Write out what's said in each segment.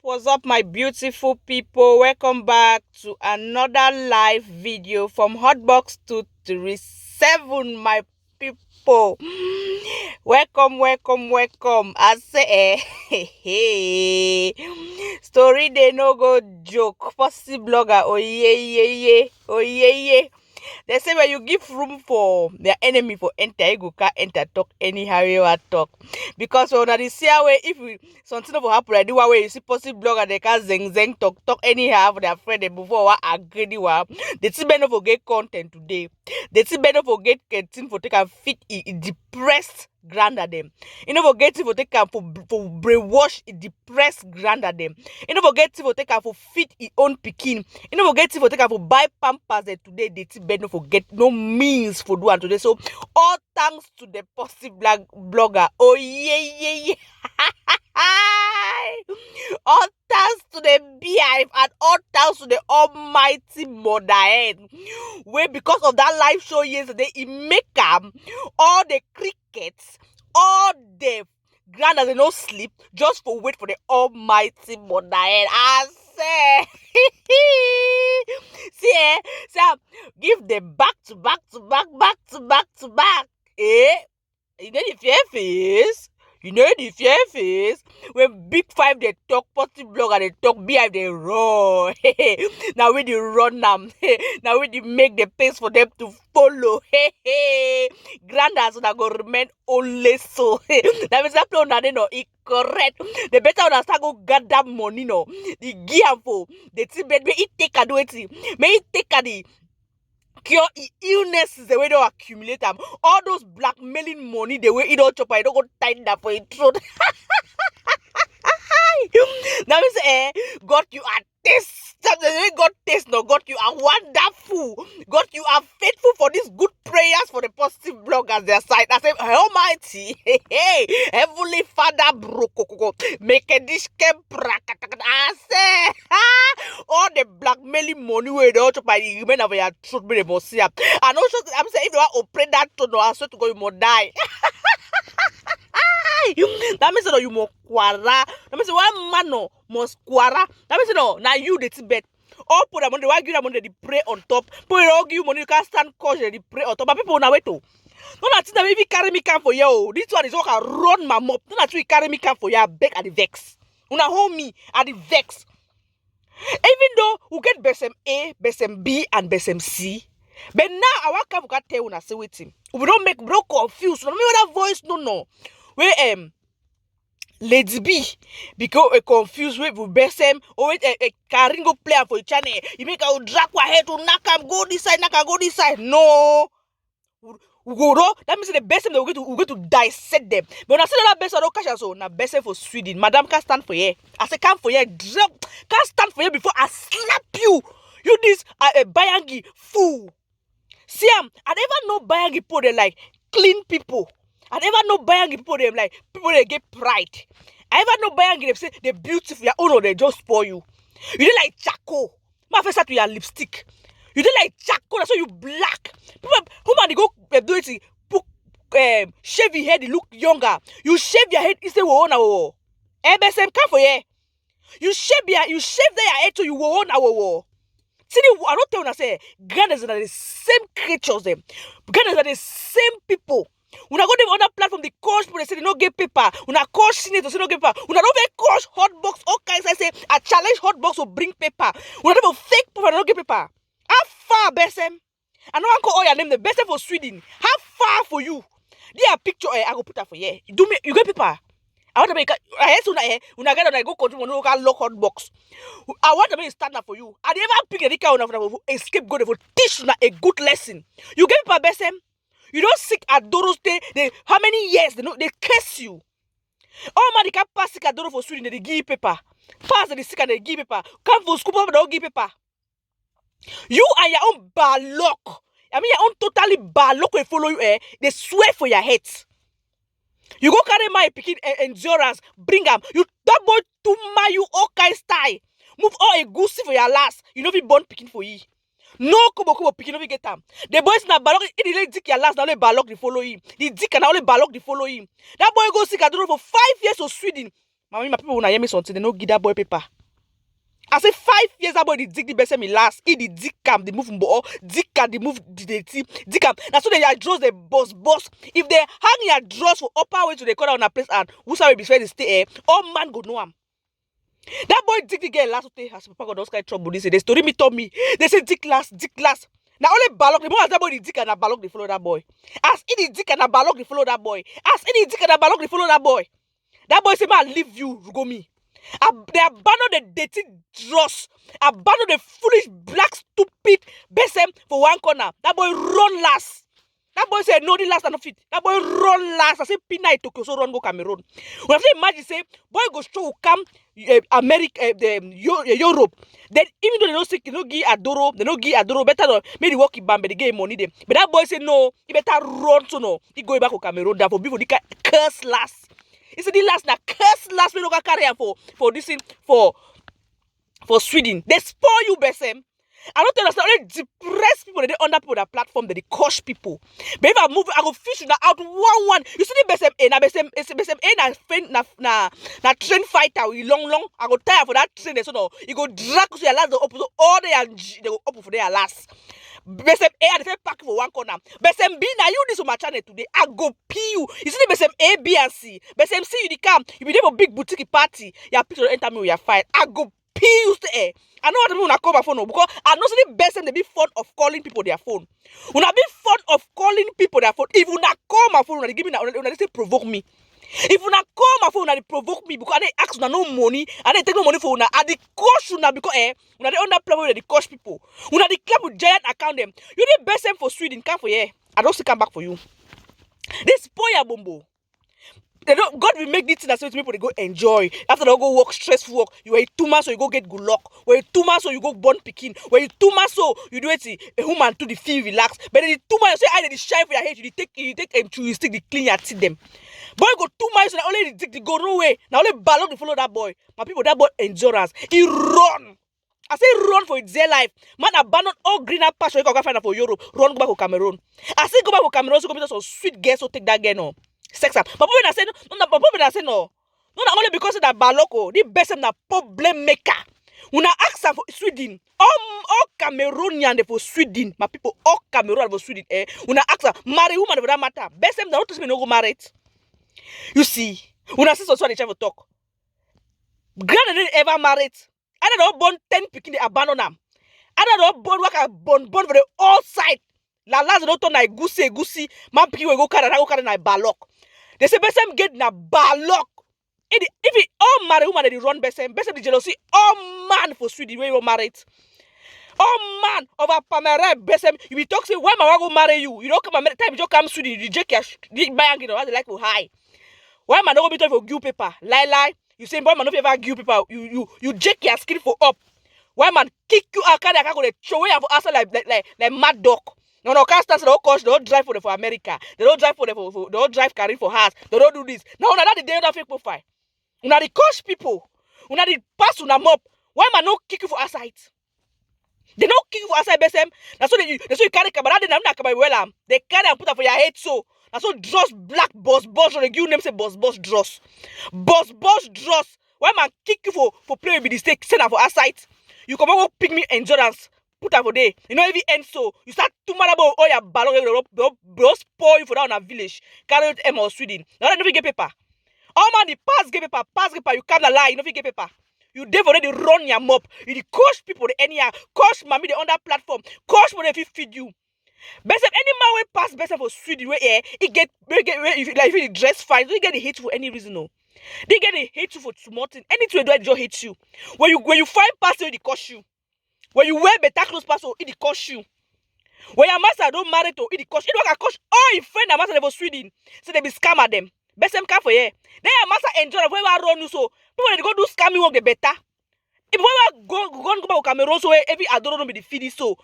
What's up, my beautiful people? Welcome back to another live video from Hotbox 237, my people. Welcome. I say, hey. Story they no go joke. Possible blogger, oh yeah. They say when you give room for their enemy for enter, you can't enter talk anyhow you want talk. Because when they see way if we something of happen, I do way you see possible blogger they can zeng talk anyhow for their friend they before what agree wa. They see better for get content today. They see better for get content for take and fit depressed grander them. You know forget for take and for brainwash depressed grander them. You know forget for take and for fit his own picking. You know forget for take and for buy pampers today. They see better forget no means for do and today. So all thanks to the possible blogger. Oh yeah. All thanks to the beehive and all thanks to the almighty mother hen. Where because of that live show yesterday, it make all the crickets, all the grandas they no sleep just for wait for the almighty mother hen. I say see, give them back to back. You know the fear face. When Big Five they talk, positive blogger they talk, behind they run. Now we the run them. Now we the make the pace for them to follow. Grandas that go remain only so. That means that plan they no correct. The better understand go gather money no. The gear for the team may it take a do it. May it take a the cure illness is the way they accumulate them. All those blackmailing money the way it don't chop, I don't go tighten that for it throat. Now we say, God, you are this. God taste no. God, you are wonderful. God, you are faithful for these good prayers for the positive bloggers their side. I say, Almighty, hey, Heavenly Father, brokoko, make a dish I say, all the blackmailing money where they also by the women of your truth, be the most here. And also, I'm saying, if you want to operate that to no, I swear to God, you must die. That means you must quarra. That means one man no must quarra. That means now you the Tibet. All put them on the why give them on the pray on top. Put it all give money, you can't stand cause the pray on top. But people now wait to. No, that's not if you carry me can for you. This one is all can run my mop. No, that's you carry me can for you. Beg at the vex. Una hold me at the vex. Even though we get Bessem A, Bessem B, and Bessem C. But now I want to tell you say waiting. We don't make bro confused. No me that voice no. Where Lady B because confused with Bessem or with a Karingo player for your channel. You make a drag your head to knock him go this side. No. We go no. That means the Bessem they we going to dissect them. But when I say that Bessem don't catch us so now Bessem for Sweden. Madam can't stand for you. I say come for you. Can't stand for you before I slap you. You this Bayangi fool. See I never know Bayangi people they like clean people. I never know Bayangi people them like people they get pride. I never know Bayangi them say they're beautiful. Your own or they just spoil you. You did like charcoal. My face to your lipstick. You did like charcoal. That's why you black. People who man they go do it. Put shave your head. You look younger. You shave your head instead of one hour. Bessem come for you. You shave their head so you will on our. See, I don't tell you say Ghanaians are the same creatures them. Ghanaians are the same people. When I go to other platform, the coach people they say they don't get paper. When I coach senators, they don't get paper. When I don't get coach hotbox, all kinds I say I challenge hotbox to bring paper. When I don't have fake paper, I don't get paper. How far, Bessem? I know I call all your name the Bessem for Sweden. How far for you? There a picture I go put that for you. Do me you get paper. I want to make when I get on I go control when I lock hot box. I want to make stand up for you. I never pick a kind of escape go for teach you a good lesson. You get paper, Bessem? You don't sick at Doros they how many years they curse you. Oh man, they can't pass sick at Doros for Sweden, they give paper. Pass the sick and they give paper. Come for school, but they don't give paper. You and your own balok. I mean your own totally balok will follow you, they swear for your heads. You go carry my picking endurance, bring them. You that boy to my you all kind style. Move all a goosey for your last. You know be born picking for you. No kubo picking no get them. The boys na balok it the dick your last now only balok the follow him. The dick and only balok the follow him. That boy go sick I don't know for 5 years of Sweden. My people wanna hear me something, they no give that boy paper. I say 5 years that boy the dig the Bessem me last. He the dig cam, the move mbo, dig cam, the move the team, dig cam. That's so they are draws the boss. If they hang your draws for upper way to the corner on a place and who sorry be fair to stay all man go know him. That boy dig the girl last day. As papa got those kind of trouble. They say the story me told me. They say dig last. Now only Balok, the more as that boy the dick and a Balok they follow that boy. As any dick and a Balok they follow that boy. As any dick and a Balok they follow that boy. That boy say man leave you, go me. They abandon the dirty dross. Abandon the foolish black stupid Bessem for one corner. That boy run last. That boy said no, the last and not fit. That boy run last. I say Pina Tokyo so run go Cameroon. When I say imagine say boy go show come America, Europe. Then even though they don't sick, they don't give Adoro, better than maybe work in Bambe, they give money them. But that boy say no, he better run so no. He go back to Cameroon. Therefore, people they curse last. He said the last na curse last we don't carry for this thing for Sweden. They spoil you, Bessem. I don't understand. Only depressed people they under people that platform that they coach people. But if I move, I go fish you out one. You see the Bessem A, na Bessem A na train fighter with long. I go tire for that train. So no, you go drag to your last the open. So all they go open for their last. Bessem A and the pack for one corner. Bessem B now you this on my channel today. I go pee you. You see the Bessem A, B and C. Bessem C you the come. You be there for big boutique party. Your picture enter me with your fight. I go pee you stay. I know what people wanna call my phone because I know the Bessem they be fond of calling people their phone. When I be fond of calling people their phone. If you not call my phone, they give me they say provoke me. If you not call my phone, they provoke me because they ask una no money and they take no money for una. And they coach una because una they under platform where they coach people. Una they clap with giant account them. You need Bessem for Sweden, come for here. I don't see come back for you. This spoil bombo. They don't, God will make this thing so people they go enjoy. After they go work, stressful work. You are 2 months so you go get good luck. When you 2 months so you go born picking. When you 2 months so you do it a woman to the feel relax. But then the 2 months you say I did shine for your head. You take you stick the clean your teeth them. Boy go 2 months so only the go no way. Now only Balok to follow that boy. My people that boy endurance. He run. I say run for his dear life. Man abandon all greener pasture. You can go find out for Europe. Run go back to Cameroon. I say go back to Cameroon so come some sweet girl so take that girl no. Sex up. But when I say no. Not only because of that Baloko, the best na problem maker. When I ask her for Sweden, all Cameroonian they for Sweden, my people all Cameroon for Sweden. When I ask her marry woman for that matter, best them not to me no go marry it. You see, when I say so they try to talk. Grandma didn't ever marry it. I don't born 10 picking they abandon them. I don't born work born for the all side. La last don't turn like goosey. Man picky go carry na Balok. They say Bessem get na Balok. If it all marry woman they run Bessem the jealousy all man for Sweden where you married. All man over Pamela Bessem. You be talk say why my go marry you? You don't come time you just come Sweden you reject your buy and get what they like for high. Why man don't go be talking for give paper? Lie. You say boy man no ever give paper. You check your skin for up. Why man kick you out carry go dey throw away for answer like mad dog. No, can't start. They don't coach. They don't drive for America. They don't drive they don't drive carry for house. They don't do this. Now, that the day that fake profile. Una the coach people. Una the pass una mop. Why man no kick you for outside? They don't kick you for outside, Bessem. That's so you carry camera. They not carry well. They carry and put up for your head so. That's so dross black boss. They give name say boss dross. Boss dross. Why man kick you for play with the stake? Send her for outside. You come over pick me endurance. Put her for day. You know, if it ends so, you start to matter about all your ballon, bro, spoil you for down a village. Carry it or Sweden. Now, you don't get paper. All man, the pass get paper, you can't lie, you don't get paper. You therefore already run your mop. You coach people, the anyhow. Coach mommy, the on that platform. Coach when they feed you. Bessem, any man will pass Bessem for Sweden, where he get, if he dress fine, don't get the hate for any reason, no. They get the hate you for small thing. Anything they do, just hate you. When you find pastor, they coach you. When you wear better clothes, pastor, it cost you. When your master don't marry to, it cost you. It don't cost all your friend and master for Sweden. So they be scam at them. Bessem come for here. Then your master enjoy when we run you so. People they go do scamming work the better. If we go back to Cameroon so every adoro be the fitty so.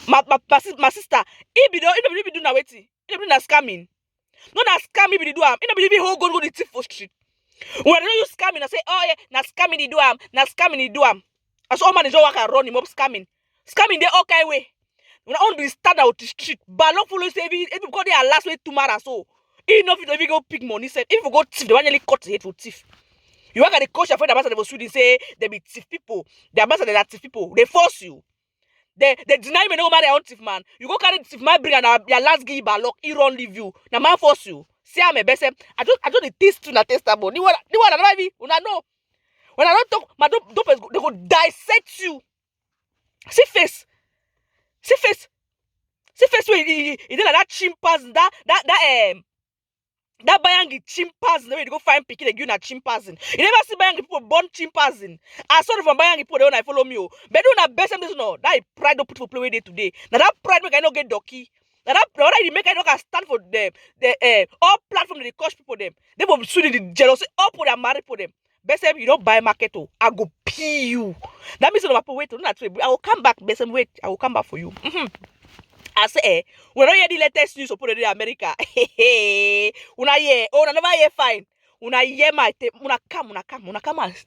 My sister, he be do na waiting. He be na scamming. No na scamming be the do am. He no believe who go the thief for street. When they use scamming, I say, oh yeah, na scamming the do am, na scamming the do am. As all man is all work and run him up scamming. Scamming they all kind of way. When I want to stand out the street, Balok follow say if because they are last way tomorrow so. Enough if you go pick money, said if you go thief, they want to cut the head for thief. You work at the culture for the ambassador for Sweden, say they be thief people. The ambassador are thief people. They force you. They deny me no matter on thief man. You go carry thief man bring and your last give a lock, he run leave you. Now man force you. See I'm a Bessem. I don't the taste to na testable. The one I know una know. When I don't talk, my they go dissect you. See face. See face. See face where he did like that chimpanzee, that bayangi chimpanzee, where you go find picking again at chimpanzee. You never see bayangi people born chimpanzee. I saw it from bayangi people, they want to follow me. But do not best this no. That pride don't put for play with it today. Now that pride make I not get docky. Now that make I not stand for them. The all platform they coach people them. They will sue the jealousy up for their marry for them. Bessem, you don't buy market. I go pee you. That means no wait. I will come back. Bessem, wait. I will come back for you. I say, we don't hear the latest news of America. Una hear, una never hear fine. Una hear my tape. Una come.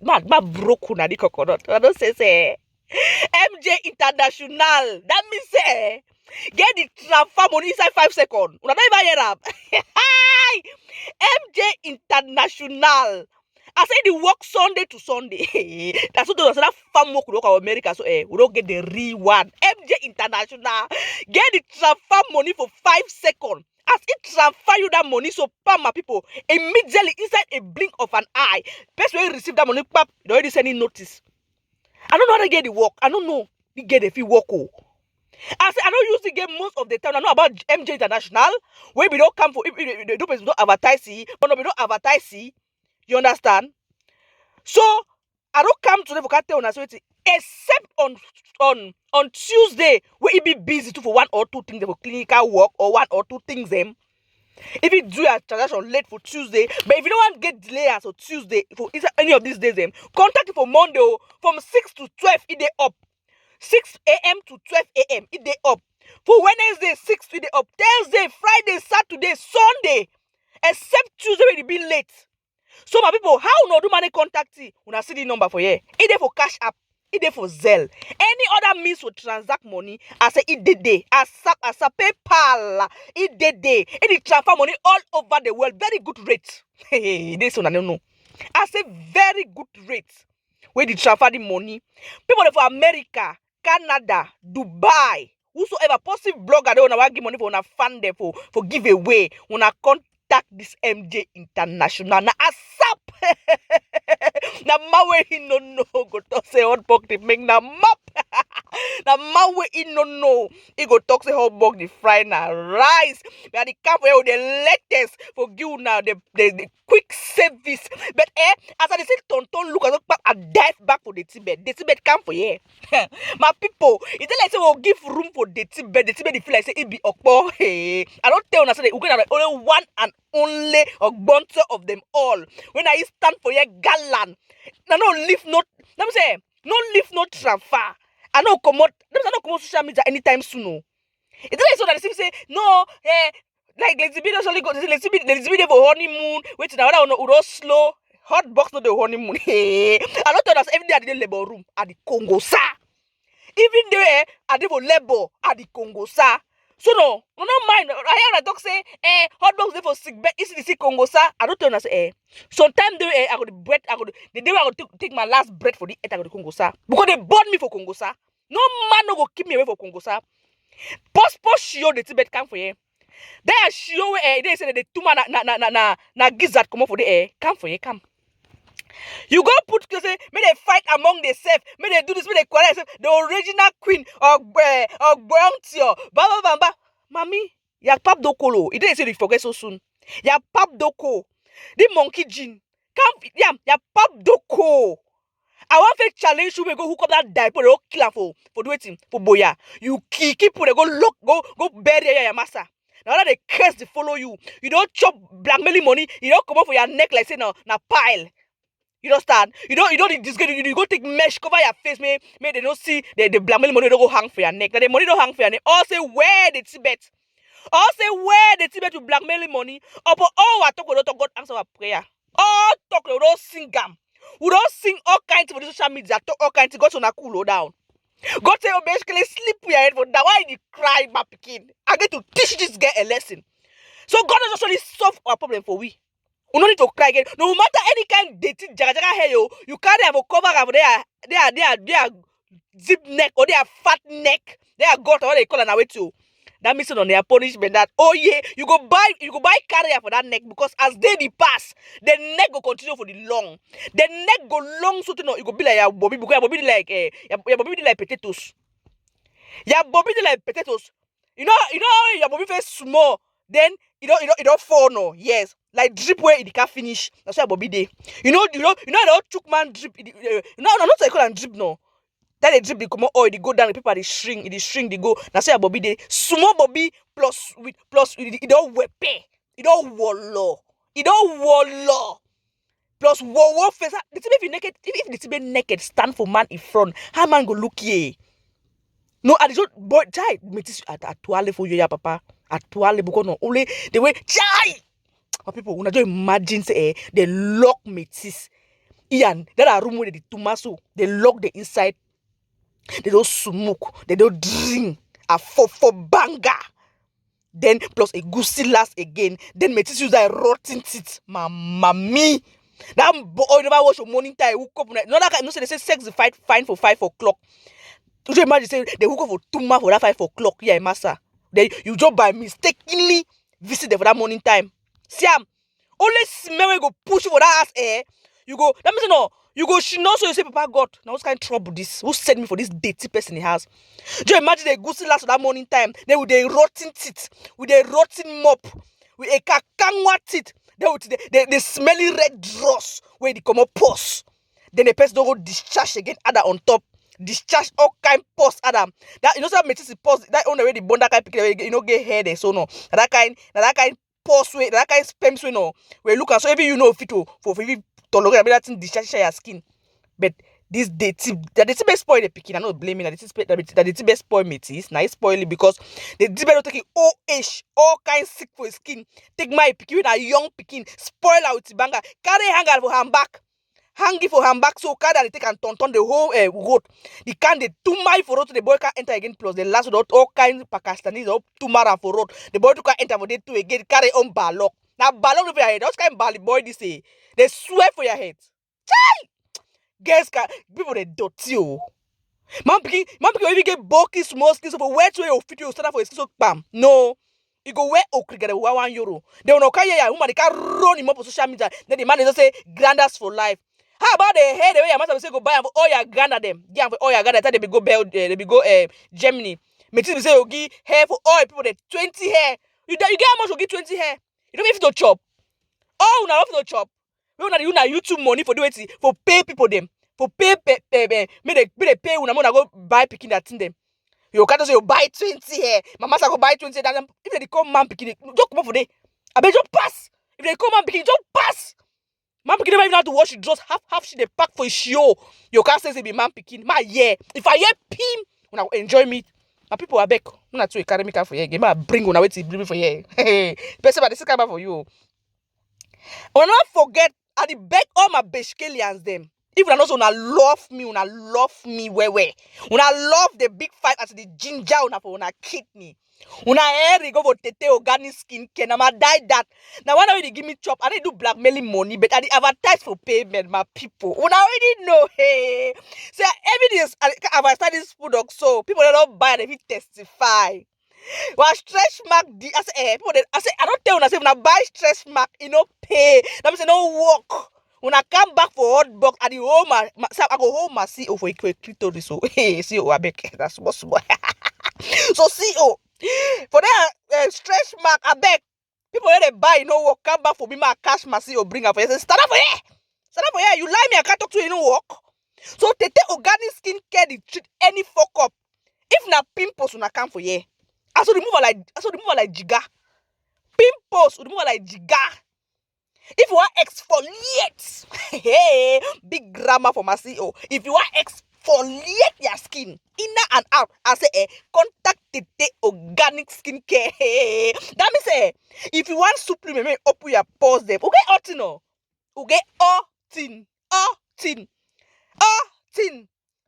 Ma broke una di coconut. I don't say. MJ International. That means say, get the transfer money inside 5 seconds. Una don't even hear that. MJ International. I say the work Sunday to Sunday. That's what that farm work look at America. So we don't get the real one. MJ International. Get the transfer money for 5 seconds. As it transfer you that money, so pam my people immediately inside a blink of an eye. Best way you receive that money, pap, they already sending notice. I don't know how to get the work. I don't know. You get if you work. I say I don't usually get most of the time. I know about MJ International. Where we don't come for if the don't advertise, but no, we don't advertise. You understand? So I don't come to the vocate except on Tuesday where it be busy too for 1 or 2 things for clinical work or 1 or 2 things them. If you do your transaction late for Tuesday, but if you don't want to get delay as for Tuesday for any of these days them, contact it for Monday from 6 to 12 it they up. 6 a.m. to 12 a.m. it they up. For Wednesday 6 it they up. Thursday, Friday, Saturday, Sunday. Except Tuesday when it be late. So my people, how no do money contact you? Una see the number for here. Either for cash app, either for Zelle. Any other means to transact money, I say it did day. As a PayPal, it did day. It transfer money all over the world. Very good rate. Hey, this one I don't know. I say very good rate. Where they transfer the money. People for America, Canada, Dubai, whosoever positive blogger they wanna give money for una fund them for giveaway. Una contact this MJ International. Na ASAP. Na mawe he no go talk say hot box the make na map. Na mawe he no. He go talk say hot box the fry na rice. We are the camp where the latest for give now the quick service. But as I say tonton look I dive back for the Tibet. The Tibet come for here. My people, it's like say we'll give room for the Tibet. The Tibet feel like say it be okpo. Hey, I don't tell una say we gonna only one and only a bunch of them all. When I stand for your gallant, no leave no. Let me say no leave no transfer. I know come out. Let me not come on social media anytime soon. No. It's like so that they say no. Like let's be for honeymoon. Wait now, I don't slow. Hot box not the honeymoon. I don't tell us every day at the labor room at the Congo, sir. Even there at the labor at the Congo, sir. So no mind. I hear a dog say, hot dogs there for sick bed. Is the sick Congo, sir? I don't tell us, Sometimes there, I got the bread. The day I got to take my last bread for the I got the Congo, sir. Because they bought me for Congo, sir. No man no go keep me away for Congo, sir. Post show the Tibet come for you. They are show they say the 2 man na gizzard come up for the air. Come for you, come. You go put say may they fight among themselves, may they do this, may they quarrel. The original queen of Brontio, Baba. Mommy, ya pap dokolo. It didn't say you forget so soon. Ya pap doko. The monkey gene. Come ya pap doko. I want to challenge you, we go hook up that diaper, they kill her for doing for boya. You keep put go look, go bury your master. Now that they curse they follow you. You don't chop blackmailing money, you don't come up for your neck like say na pile. You don't stand. You don't disgrace. You go take mesh cover your face. May they don't see the blackmail money don't go hang for your neck. That the money don't hang for your neck. All say where the Tibet. All say where the Tibet to blackmail money. Upon all what talk we don't talk God answer our prayer. All talk we don't sing gam. We don't sing all kinds of social media. Talk all kinds of God on a cool down. God say you basically sleep with your head for that. Why you cry, my pikin? I get to teach this girl a lesson. So God has actually solved our problem for we. You no need to cry again. No matter any kind dirty jaga hair you carry am cover am their zip neck or their fat neck, their gut or what they call an away to. That means on their punishment that oh yeah, you go buy carrier for that neck because as they pass, the neck go continue for the long. The neck go long so you go be like your bobby because your bobby like your bobby like potatoes. Your bobby like potatoes. You know your bobby face small, then you don't fall no. Yes. Like drip where it can't finish. That's why bobby day. You know the old chook man drip. No, not I call and drip no. That they drip the come oil, they go down, the paper they shrink, they go. That's why bobby they small bobby plus it don't wepe. It don't wallow. It don't wallow. Plus wow face. The thing if you naked, if the thing naked stand for man in front, how man go look ye? No, I just boy chai metis at toile for you, ya papa. At toile because no only the way chai. But people, when I just imagine say they lock metis. Ian, that are room where the tomaso, they lock the inside. They don't smoke, they don't drink. A for banger. Then plus a goosey last again. Then metis use that rotten teeth. Mamma me. That boy never watch your morning time. Hook up. No, that no say they say sex is fine for 5 o'clock. You just imagine say they hook up for 2 months for that 5 o'clock. Yeah, massa. Then you just by mistakenly visit them for that morning time. See, only smell we go push you for that ass air. You go, that means no. You go, she knows so you say, Papa God, now what kind of trouble this? Who sent me for this dirty person in the house? Just imagine the goosey last for that morning time. Then with the rotten teeth, with the rotten mop, with a kakangwa teeth, then with the smelly red dross where they come up pus. Then the person don't go discharge again, other on top. Discharge all kind pus, Adam. That you know some metis pus that on the way the bond that kind pick, you know get hair there, so no. That kind pus way, that kind sperm way no. We look at so every you know fit for tolerate that thing discharge your skin. But this dirty best spoil the picking. I'm not blaming that the best spoil metis. Now it's spoiling because the don't take all kinds sick for his skin. Take my picking with a young picking, spoil out with banger, carry hanger for hand back. Hangy for hand back so car that they take and turn the whole road. The can they 2 mile for road to the boy can enter again plus the last road all kinds Pakistanis up 2 mile for road. The boy to can enter for day 2 again carry on ballok. Now ballok over your head. Those kind bally boy this say they swear for your head. Chai! Guess people they dirty oh. Man picking even get bulky small skins for where to your fit you start for a skin so bam. No. You go where okri get €1. They will not carry ya woman they can run him up on social media. Then the man is just say granders for life. How about the hair the way your master will say go buy for all your Ghana them? Yeah, for all your Ghana they be go they be go Germany. Metis will say you give hair for all people the 20 hair. You get how much you give 20 hair? You don't have to chop. Oh, now have to chop. We una YouTube money for do it for pay people them. For pay me they pay when I'm gonna go buy picking that thing them. You can't say you buy 20 hair. My master go buy 20 hair. If they come man picking it, just come up for day. I bet you pass. If they come man picking, just pass. Man picking never even have to wash it. Just half she they pack for a show. You can't say it be man picking. My yeah. If I hear pim, when I enjoy me. My people are back. I'm not too academic for you. Game I bring on away to bring for you. Bessem, this is coming for you. I will not forget. I did beg all my Beshkelians them. If una also una love me where. Una love the big fight as the ginger una for una kidney. Una hair go for tete organic skin care. Now I die that. Now when they give me chop, I didn't do blackmailing money, but I advertise for payment, my people. Una already know, hey. So evidence I started this product, so people don't buy and they testify. Well, stretch mark I say people I don't tell una say una buy stretch mark, you know pay. That means no work. When I come back for hot box at the home, I go home my CEO for a clitoris. So hey, CEO, I beg that's possible. So CEO for that stretch mark, I beg people when they buy, you know what, come back for me, my cash my CEO bring up for you. Stand up for here. Stand up for here. You lie me, I can't talk to you, you know work. So tete organic skin care they treat any fuck up. If na pimples when I come for you. I saw remove like jiga. Pimples remove like jiga. If you want exfoliate, hey, big grammar for my CEO. If you want exfoliate your skin, inner and out, I say, contact the organic skincare. Hey. That means, if you want supplement, open your pores them. Okay, all tin.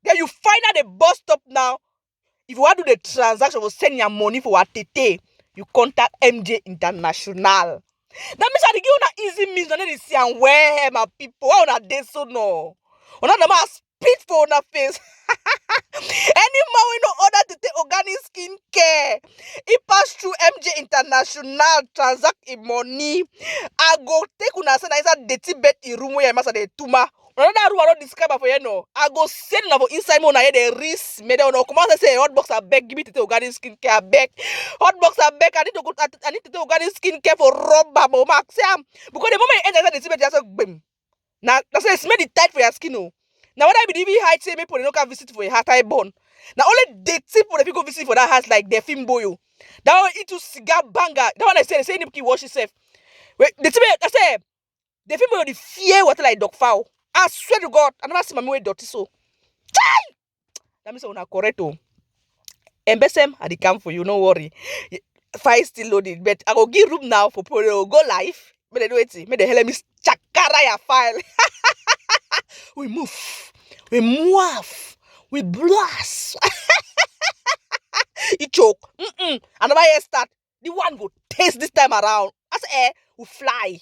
Then you find out the bus stop now. If you want to do the transaction or send your money for what tete, you contact MJ International. That means I dey give una easy means na dey see am well, my people. Why una dey so no? Una dem a spit for una face. Any man wey no order to take organic skin care, e pass through MJ International, transact im money. I go take una send inside dirty bed in room where master dey tuma. Another room I don't describe am for you no. I go send una for inside me una hear the risk. Me dey una come out say hot box abeg, give me to organic skin care abeg. Hot box abeg, I need to go. I need to take organic skin care for rubber, but Mark say am because the moment you enter inside the bed, just bam. Now that's why it's made it tight for your skin. Oh. Now when I be the height say me put no can visit for a heart I born. Now only the tip for the people go visit for that house like the film boy. That one into cigar banger. That one I say him keep wash himself. Wait, the tip I say the film boy the fear water like dog fowl. I swear to God, I never see my way dirty so. Chai! That means una correct oh. And Bessem, I dey come for you, no worry. File still loaded, but I go give room now for people to go live. May they do it. May they help me chakara your file. We move, we move, we blast. It choke. Another year start. The one go taste this time around. I say, we fly.